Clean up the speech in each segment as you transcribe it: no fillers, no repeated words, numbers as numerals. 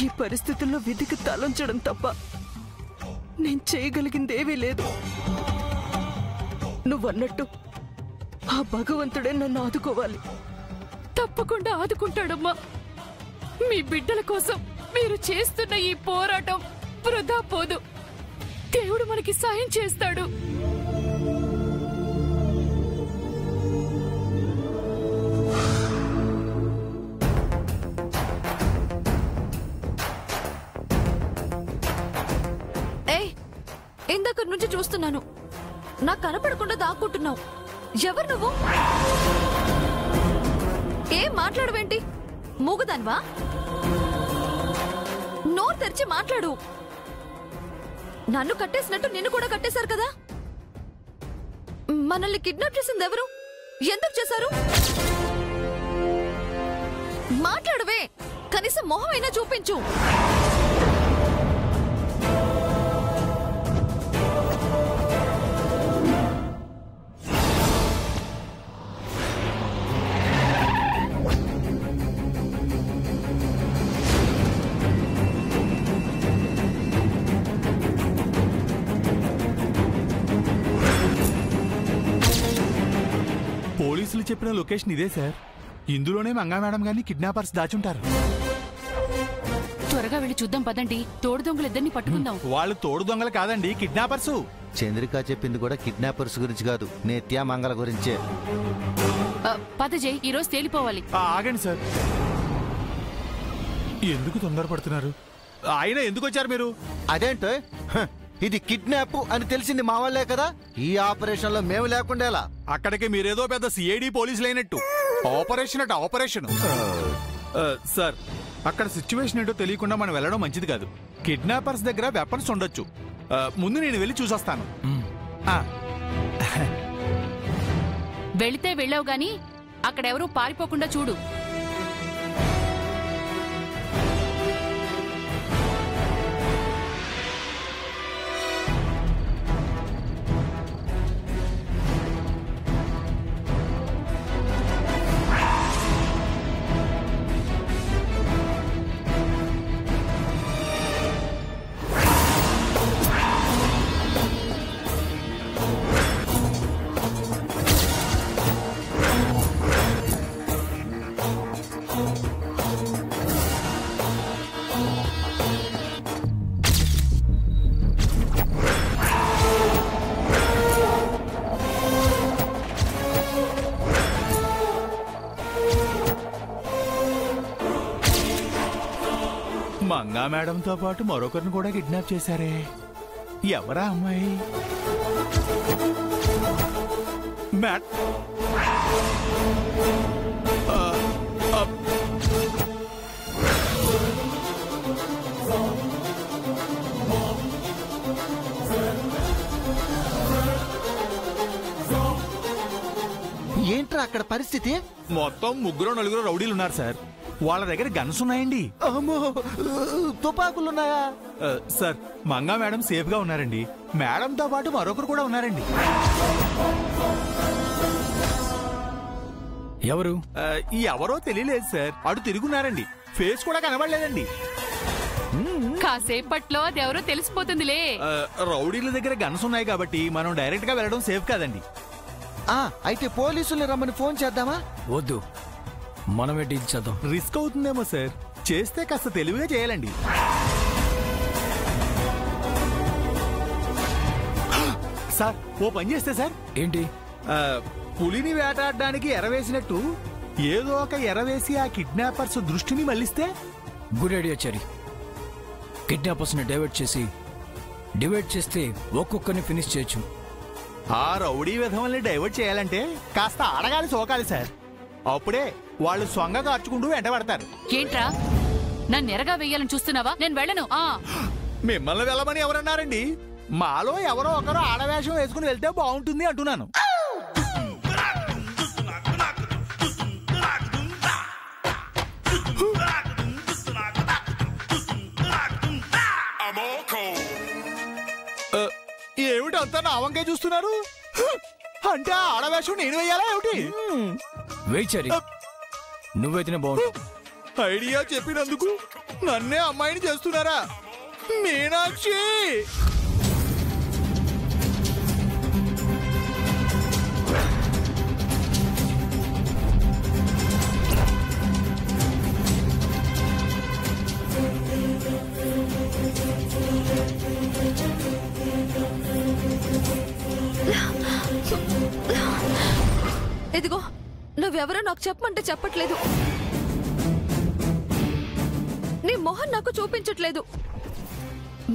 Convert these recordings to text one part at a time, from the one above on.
ఈ పరిస్థితుల్లో విధికి తలంచడం తప్ప నేను చేయగలిగిందేవీ లేదు. నువ్వన్నట్టు ఆ భగవంతుడే నన్ను ఆదుకోవాలి. తప్పకుండా ఆదుకుంటాడమ్మా. మీ బిడ్డల కోసం మీరు చేస్తున్న ఈ పోరాటం వృధా పోదు. దేవుడు మనకి సాయం చేస్తాడు. ఇందాక నుంచి చూస్తున్నాను, నాకు కనపడకుండా దాక్కుంటున్నావు. ఎవరు నువ్వు? ఏం మాట్లాడవేంటి? మూగదాన్వా? నోరు తెరిచి మాట్లాడు. నన్ను కట్టేసినట్టు నిన్ను కూడా కట్టేశారు కదా. మనల్ని కిడ్నాప్ చేసింది ఎవరు? ఎందుకు చేశారు? మాట్లాడవే, కనీసం మొహం అయినా చూపించు. పోలీసులు చెప్పిన లొకేషన్ ఇదే సార్. ఇందులోనే మంగా మేడం గారిని కిడ్నాపర్స్ దాచుంటారు. త్వరగా వెళ్ళి చూద్దాం పదండి. తోడు దొంగలిద్దరిని పట్టుకుందాం. వాళ్ళు తోడు దొంగలు కాదండి, కిడ్నాపర్స్. చంద్రిక చెప్పింది కూడా కిడ్నాపర్స్ గురించి కాదు, నిత్య మంగళ గురించే. పద జై, ఈరోజు తేలిపోవాలి. ఆగండి సార్, ఎందుకు తొందరపడుతున్నారు? ఆయన ఎందుకు వచ్చారు మీరు? అదేంటో ఇది కిడ్నాప్ అని తెలిసింది మా వాళ్ళే కదా. ఈ ఆపరేషన్ లో మేము లేకుండా ఎలా? అక్కడికి మీరేదో పెద్ద సిఐడి పోలీసులు అయినట్టు. ఆపరేషన్ అట ఆపరేషన్. సార్, అక్కడ సిచ్యువేషన్ ఏంటో తెలియకుండా మనం వెళ్ళడం మంచిది కాదు. కిడ్నాపర్స్ దగ్గర వెపన్స్ ఉండొచ్చు. ముందు నేను వెళ్ళి చూసొస్తాను. వెళితే వెళ్ళావు గాని అక్కడెవరూ పారిపోకుండా చూడు. మంగా మేడంతో పాటు మరొకరిని కూడా కిడ్నాప్ చేశారే. ఎవరా అమ్మాయి? ఏంట్రా అక్కడ పరిస్థితి? మొత్తం 3-4 రౌడీలు ఉన్నారు సార్. వాళ్ళ దగ్గర గన్స్ ఉన్నాయండి. తుపాకులున్నాయా? సార్, మంగా మేడం సేఫ్ గా ఉన్నారండి. మేడంతో పాటు మరొకరు కూడా ఉన్నారండి. ఎవరు? ఎవరో తెలియలేదు సార్. అటు తిరుగున్నారండి. ఫేస్ కూడా కనబడలేదండి. కాసేపట్లో అది ఎవరో తెలిసిపోతుందిలే. రౌడీల దగ్గర గన్స్ ఉన్నాయి కాబట్టి మనం డైరెక్ట్ గా వెళ్ళడం సేఫ్ కాదండి. అయితే పోలీసుల్ని రమ్మని ఫోన్ చేద్దామా? వద్దు, మనమే డీల్ చేద్దాం. రిస్క్ అవుతుందేమో సార్. చేస్తే కాస్త తెలివిగా చేయాలండి. సార్, ఓ పని చేస్తే సార్. ఏంటి? పులిని వేటాడడానికి ఎరవేసినట్టు ఏదో ఒక ఎరవేసి ఆ కిడ్నాపర్స్ దృష్టిని మళ్లిస్తే. గుడ్ ఐడియా చెరి. కిడ్నాపర్స్ ని డివైడ్ చేస్తే ఒక్కొక్కరిని ఫినిష్ చేయొచ్చు. ఆ రౌడీ విధవల్ని డైవర్ట్ చేయాలంటే కాస్త ఆడగాలి సోకాలి సార్. అప్పుడే వాళ్ళు స్వంగ కార్చుకుంటూ వెంటబడతారు. ఏంట్రా, నన్ను ఎరగా వెయ్యాలని చూస్తున్నావా? నేను వెళ్ళను. మిమ్మల్ని వెళ్ళమని ఎవరన్నారండి? మాలో ఎవరో ఒకరు ఆడవేషం వేసుకుని వెళ్తే బాగుంటుంది అంటున్నాను. ఏమిటి అంతా నా వంకాయ చూస్తున్నారు? అంటే ఆడవేషం నేను వెయ్యాలా ఏమిటి? వెయ్యి చెరి, నువ్వైతేనే బాగుంటుంది. ఐడియా చెప్పినందుకు నన్నే అమ్మాయిని చేస్తున్నారా? మీనాక్షి! ఇదిగో, నువ్వెవరో నాకు చెప్పమంటే చెప్పట్లేదు. నీ మొహం నాకు చూపించట్లేదు.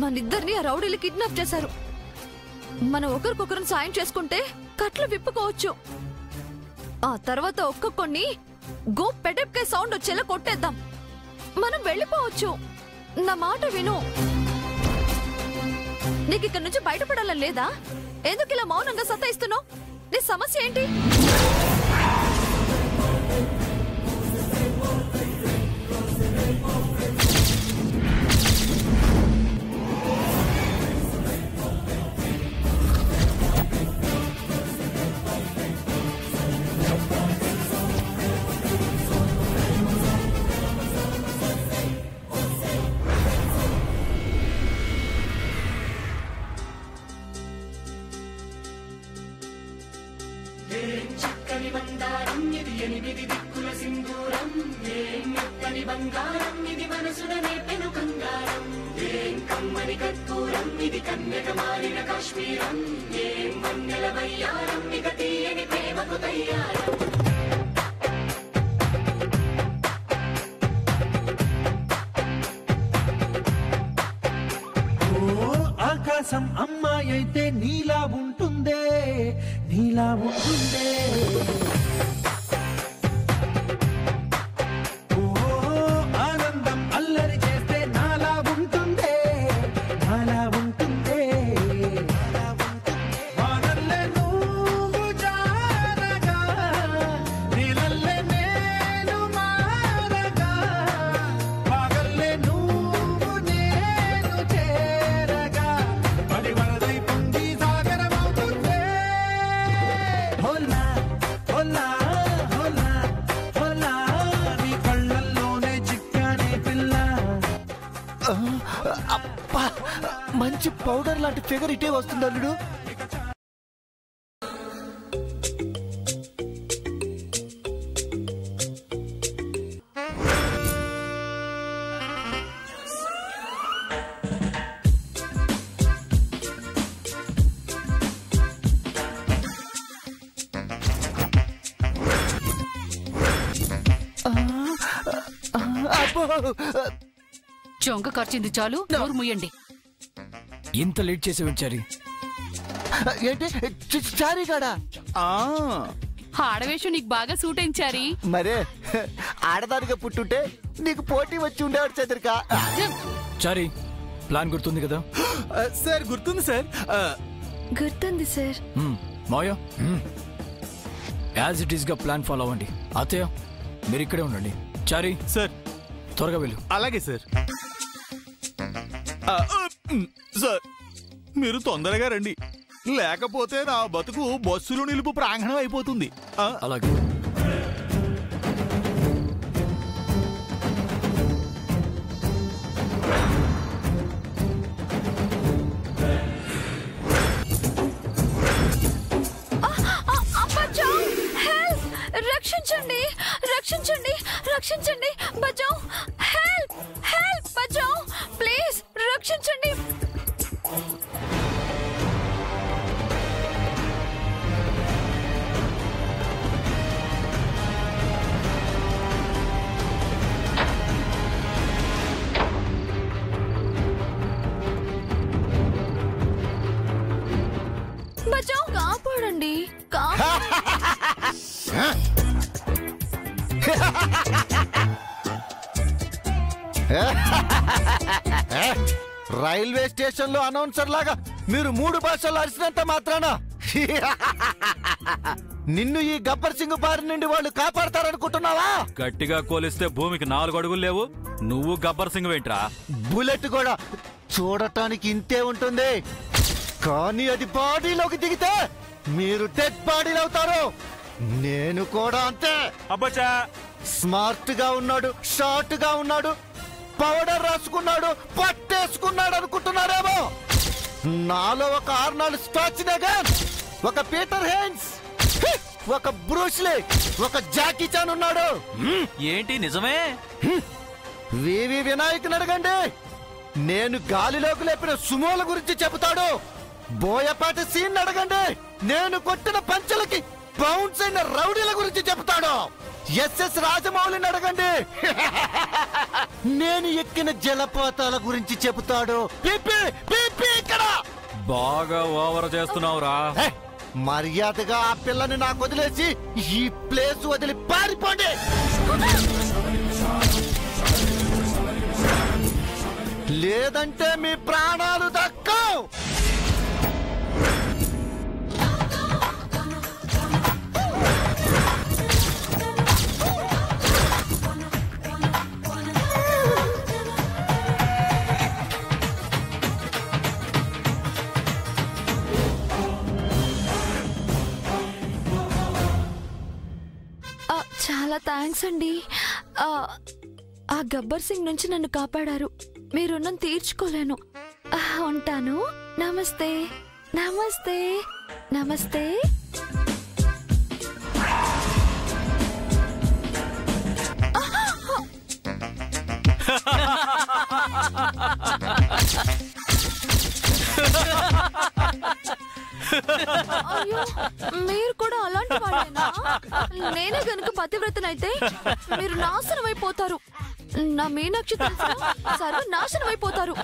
మనిద్దరిని ఆ రౌడీలు కిడ్నాప్ చేశారు. మనం ఒకరికొకరు సాయం చేసుకుంటే కట్లు విప్పుకోవచ్చు. ఆ తర్వాత ఒక్కొక్కడిని గో పెడెప్కే సౌండ్ వచ్చేలా కొట్టేద్దాం. మనం వెళ్ళిపోవచ్చు. నా మాట విను. నీకు ఇక్కడ నుంచి బయటపడాలని లేదా? ఎందుకు ఇలా మౌనంగా సతాయిస్తున్నావు? నీ సమస్య ఏంటి? ఆకాశం అమ్మాయి అయితే నీలా ఉంటుందే, నీలా ఉంటుందే. ఓ ఆనందం అల్లరి చేస్తే నాలా ఉంటుందే, నాలా ఉంటుందే. వానల్లే నువ్వు జారగా, నీలల్లే నేను మారగా, పగల్లే నువ్వు నేను చేరగా, పడి వరదై పొంగి సాగరమవుతుందే. హోలా హోలా హోలా హోలా, నీ కళ్ళల్లోనే చిక్కానే పిల్ల. అబ్బా, మంచి పౌడర్ లాంటి ఫిగర్ ఇటే వస్తుంది అల్లుడు. చొంక ఖర్చింది చాలు, నోరు ముయ్యండి. ఇంత లేట్ చేసి వచ్చారు ఏంటి చారీగాడా? ఆడవేషం నీకు బాగా సూట్ అయించారి. మరే ఆడదానిగా పుట్టుంటే నీకు పోటీ వచ్చి ఉండేవాడు చంద్రిక. చారీ, ప్లాన్ గుర్తుంది కదా? సార్ గుర్తుంది సార్. గుర్తుంది sir. Maya, as it is గా ప్లాన్ ఫాలో అవ్వండి. అత్తయ్య, మీరు ఇక్కడే ఉండండి. చారీ సార్, త్వరగా వెళ్ళు. అలాగే సార్. సార్, మీరు తొందరగా రండి, లేకపోతే నా బతుకు బస్సులో నిలుపు ప్రాంగణం అయిపోతుంది. అలాగే. రక్షించండి, రక్షించండి, రక్షించండి, Bachao. Help, help, Bachao, please రక్షించండి. బచావ్, కాపాడండి. రైల్వే స్టేషన్ లో అనౌన్సర్ లాగా మీరు 3 భాషల్లో అరిసినంత మాత్రాన నిన్ను ఈ గబ్బర్ సింగ్ బారి నుండి వాళ్ళు కాపాడతారనుకుంటున్నావా? గట్టిగా కోలిస్తే భూమికి 4 అడుగులు లేవు. నువ్వు గబ్బర్ సింగ్ వెంట్రా? బుల్లెట్ కూడా చూడటానికి ఇంతే ఉంటుంది, కానీ అది బాడీలోకి దిగితే మీరు డెడ్ బాడీలు అవుతారు. నేను కూడా అంతే. అబ్బచ్చా, స్మార్ట్ గా ఉన్నాడు, షార్ట్ గా ఉన్నాడు, పౌడర్ రాసుకున్నాడు, పట్టేసుకున్నాడు అనుకుంటున్నారేమో. నాలో ఒక ఆర్నాల్డ్ స్వార్జ్నెగర్, ఒక పీటర్ హెయిన్స్, ఒక బ్రూస్లీ, ఒక జాకీ చాన్ ఉన్నాడు. ఏంటి నిజమే? వివి వినాయకుని అడగండి, నేను గాలిలోకి లేపిన సుమోల గురించి చెబుతాడు. బోయపాటి సీన్ అడగండి, నేను కొట్టిన పంచలకి బౌన్స్ అయిన రౌడీల గురించి చెబుతాడు. ఎస్ఎస్ రాజమౌళిని అడగండి, నేను ఎక్కిన జలపాతాల గురించి చెబుతాడు. ఇక్కడ బాగా ఓవర్ చేస్తున్నావురా. మర్యాదగా ఆ పిల్లని నాకు వదిలేసి ఈ ప్లేస్ వదిలి పారిపోండి. లేదంటే మీ ప్రాణాలు దక్కవు. చాలా థ్యాంక్స్ అండి. ఆ గబ్బర్ సింగ్ నుంచి నన్ను కాపాడారు. మీ రుణం తీర్చుకోలేను. ఉంటాను. నమస్తే నమస్తే నమస్తే. అయ్యో, మీరు కూడా అలాంటి వాళ్ళేనా? నేనే గనుక పతివ్రతనైతే మీరు నాశనం అయిపోతారు. నా మీనాక్షి తెలుసు, సర్వనాశనం అయిపోతారు.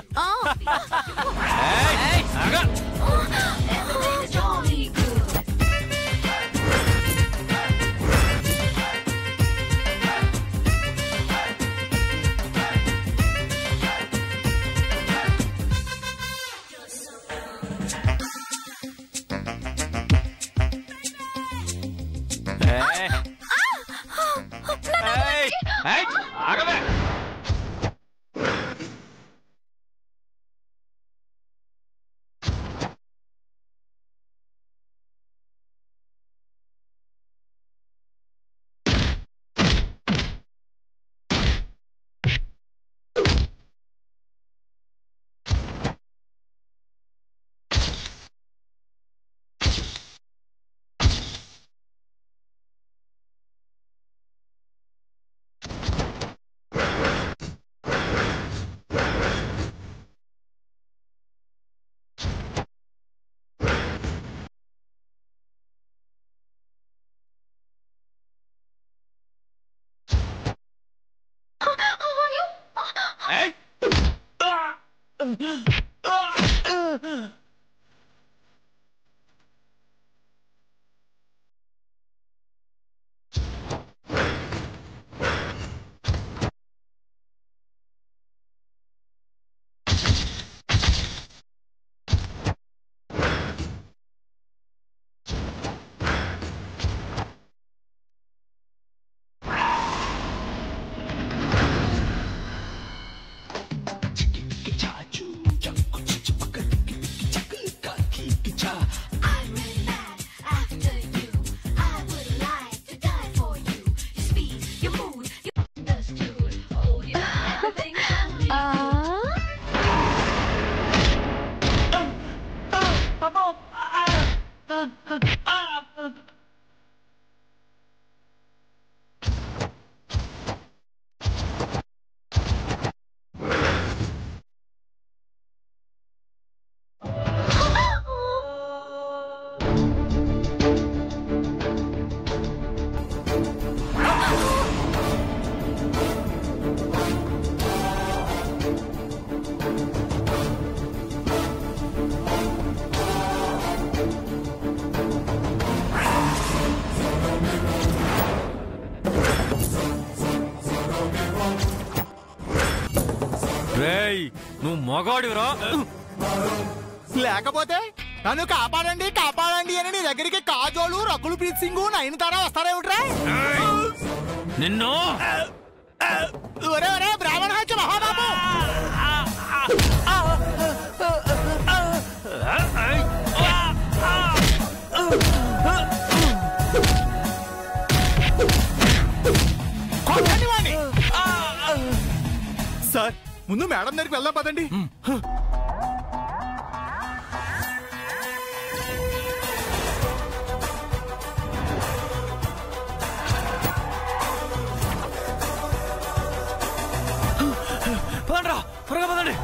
నువ్వు మగాడివిరా. లేకపోతే నన్ను కాపాడండి కాపాడండి అని నీ దగ్గరికి కాజోలు, రకుల్ ప్రీత్ సింగ్, నయనతార వస్తారేమిట్రా? నిన్ను బ్రాహ్మణ హత్య మహాబాబు. సార్ ముందు మేడం దగ్గరికి వెళ్దాం పదండి. పదండ్రా, త్వరగా పదండి.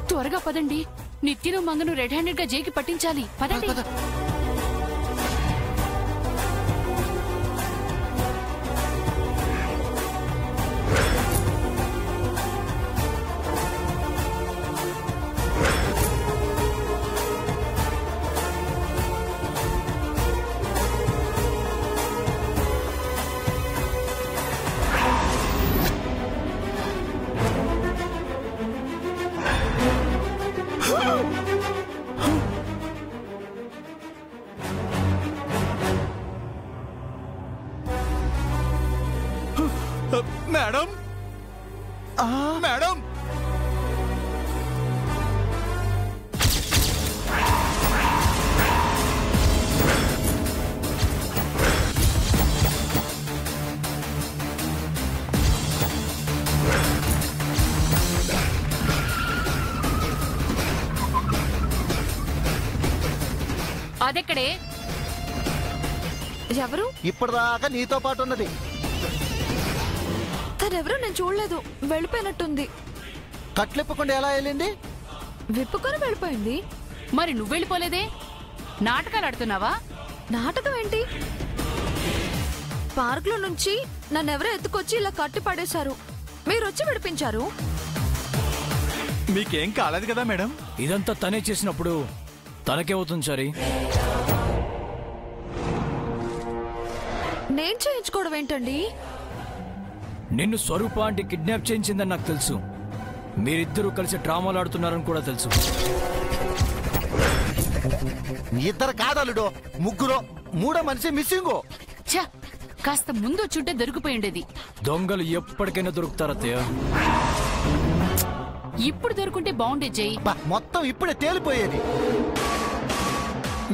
త్వరగా పదండి. నిత్యను మంగను రెడ్ హ్యాండెడ్ గా జైకి పట్టించాలి. పదండి. మేడం మేడం అదెక్కడే? ఎవరు? ఇప్పటిదాకా నీతో పాటు ఉన్నది. తనెవరో నేను చూడలేదు, వెళ్ళిపోయినట్టుంది. కట్లిప్పకుండా ఎలా వెళ్ళింది? విప్పుకొని వెళ్ళిపోయింది. మరి నువ్వెళ్ళిపోలేదే? నాటకాలు ఆడుతున్నావా? నాటకం ఏంటి? పార్క్ లో నుంచి నన్నెవరో ఎత్తుకొచ్చి ఇలా కట్టి పడేశారు. మీరొచ్చి విడిపించారు. మీకేం కాలేదు కదా మేడం? ఇదంతా తనే చేసినప్పుడు తనకేమవుతుంది సరి? నేను చేయించుకోవడం ఏంటండి? నిన్ను స్వరూప అంటే కిడ్నాప్ చేయించిందని నాకు తెలుసు. మీరిద్దరూ కలిసి డ్రామాలు ఆడుతున్నారని కూడా తెలుసు. ఇద్దరు కాదలుడో, ముగ్గురో, మూడో మనిషి మిస్సింగో. ఛ, కాస్త ముందు చుట్టే దొరికిపోయి ఉండేది. దొంగలు ఎప్పటికైనా దొరుకుతారత్తయ్య. ఇప్పుడు దొరుకుంటే బాగుండే జై. మొత్తం ఇప్పుడే తేలిపోయేది.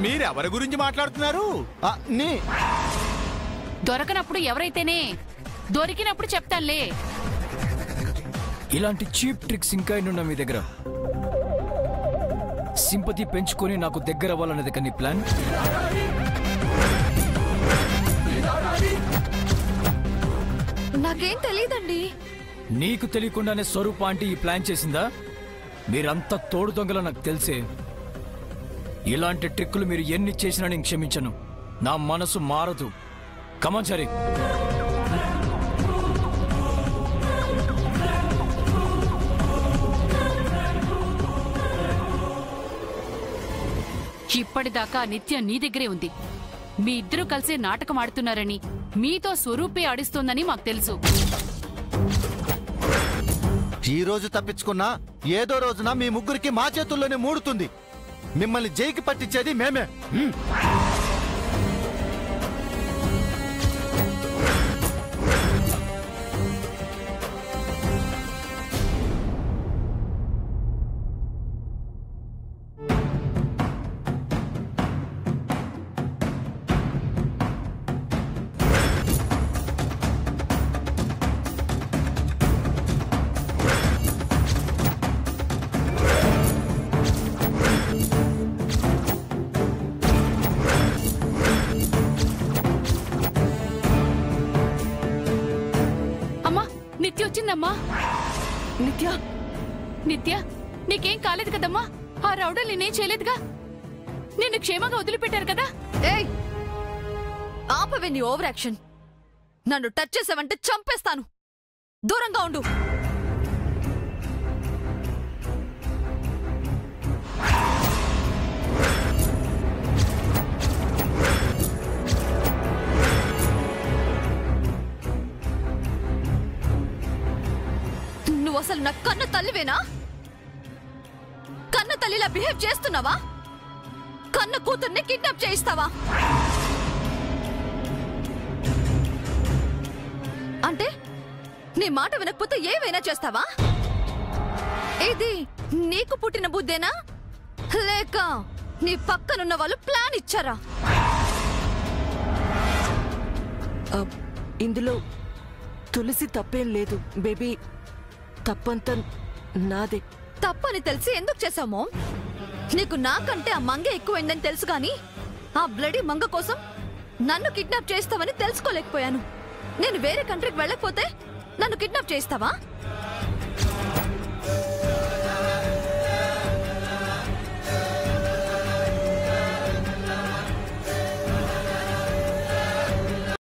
మీరెవరి గురించి మాట్లాడుతున్నారు? నీ దొరకనప్పుడు ఎవరైతేనే, దొరికినప్పుడు చెప్తానులే. ఇలాంటి చీప్ ట్రిక్స్ ఇంకా ఎన్నున్నా మీ దగ్గర? సింపతి పెంచుకొని నాకు దగ్గర అవ్వాలనేది కానీ ప్లాన్? నాకేం తెలియదండి. నీకు తెలియకుండానే స్వరూప అంటే ఈ ప్లాన్ చేసిందా? మీరంతా తోడు దొంగల నాకు తెలిసే. ఇలాంటి ట్రిక్కులు మీరు ఎన్ని చేసినా నేను క్షమించను. నా మనసు మారదు. కమాన్ సరే. ఇప్పటిదాకా నిత్య నీ దగ్గరే ఉంది. మీ ఇద్దరూ కలిసే నాటకం ఆడుతున్నారని, మీతో స్వరూపే ఆడిస్తోందని మాకు తెలుసు. ఈ రోజు తప్పించుకున్నా ఏదో రోజున మీ ముగ్గురికి మా చేతుల్లోనే మూడుతుంది. మిమ్మల్ని జైకి పట్టించేది మేమే. వచ్చిందమ్మా. నిత్య నిత్య నీకేం కాలేదు కదమ్మా? ఆ రౌడర్ నేనేం చేయలేదుగా? నిన్ను క్షేమంగా వదిలిపెట్టారు కదా? ఏయ్, ఆపవే నీ ఓవర్ యాక్షన్. నన్ను టచ్ చేసావంటే చంపేస్తాను. దూరంగా ఉండు. నువ్వు అసలు నా కన్న తల్లివేనా? కన్న తల్లిలా బిహేవ్ చేస్తున్నావా? కన్న కూతుర్ని కిడ్నాప్ చేయిస్తావా? అంటే నీ మాట వినకపోతే ఏవైనా చేస్తావా? ఇది నీకు పుట్టిన బుద్ధేనా, లేక నీ పక్కనున్న వాళ్ళు ప్లాన్ ఇచ్చారా? ఇందులో తులసి తప్పేం లేదు బేబీ, తప్పంతా నాదే. తప్పని తెలిసి ఎందుకు చేశావు మామ్? నీకు నాకంటే ఆ మంగే ఎక్కువైందని తెలుసు గాని ఆ బ్లడీ మంగ కోసం నన్ను కిడ్నాప్ చేస్తావని తెలుసుకోలేకపోయాను. నేను వేరే కంట్రీకి వెళ్ళకపోతే నన్ను కిడ్నాప్ చేస్తావా?